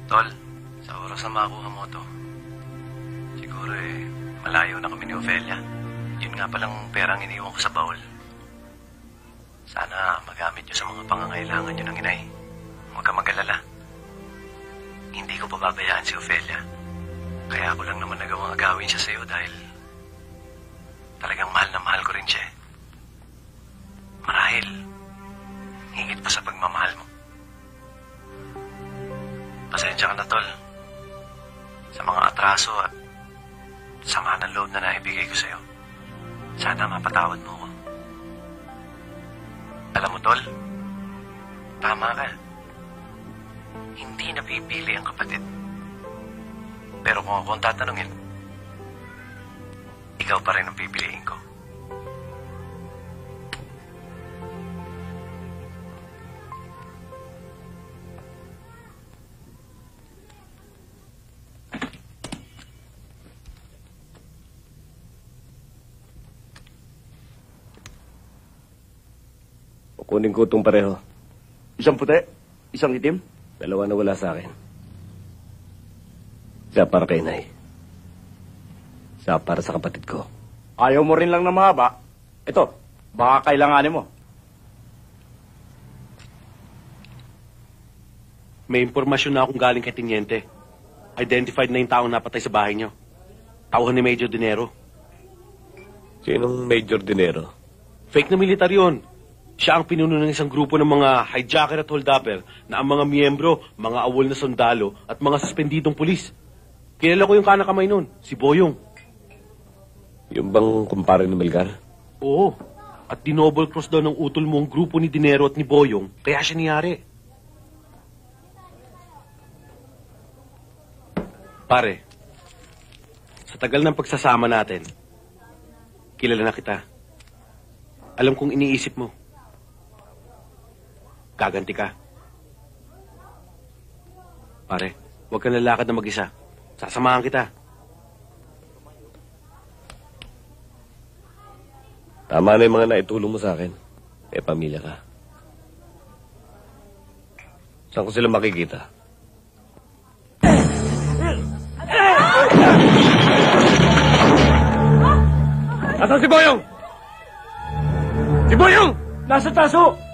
Tol, sa oras na makuha mo to, siguro malayo na kami ni Ofelia. Yun nga palang perang iniwan ko sa baul. Sana magamit nyo sa mga pangangailangan nyo ng inay. Huwag ka mag-alala. Hindi ko pababayaan si Ofelia. Kaya ako lang naman nagawang agawin siya sa'yo dahil talagang mahal na mahal ko rin siya. Marahil, higit pa sa pagmamahal mo. Pasensya ka na, Tol. Sa mga atraso at sama ng loob na naibigay ko sa'yo. Sana mapatawad mo ko. Alam mo, Tol, tama ka. Hindi napipili ang kapatid. Pero kung ako ang tatanungin, ikaw pa rin ang pipiliin ko. Kunin ko itong pareho. Isang puti, isang itim. Dalawa na wala sa akin. Isa para kay Nay. Isa para sa kapatid ko. Ayaw mo rin lang na mahaba. Ito, baka kailanganin mo. May impormasyon na akong galing kay Tiniente. Identified na yung taong napatay sa bahay niyo. Tauhan ni Major Dinero. Sinong Major Dinero? Fake na militar yun. Siya ang pinuno ng isang grupo ng mga hijacker at holdupper na ang mga miyembro, mga awol na sundalo at mga suspendidong pulis. Kilala ko yung kanakamay nun, si Boyong. Yung bang kumpare ni Melgar? Oo. At dinouble cross daw ng utol mo ang grupo ni Dinero at ni Boyong, kaya siya niyari. Pare, sa tagal ng pagsasama natin, kilala na kita. Alam kong iniisip mo. Gaganti ka. Pare, huwag kang lalakad na mag-isa. Sasamahan kita. Tama na yung mga naitulong mo sa akin. May pamilya ka. Saan ko sila makikita? Nasaan si Boyong? Si Boyong! Nasa taso!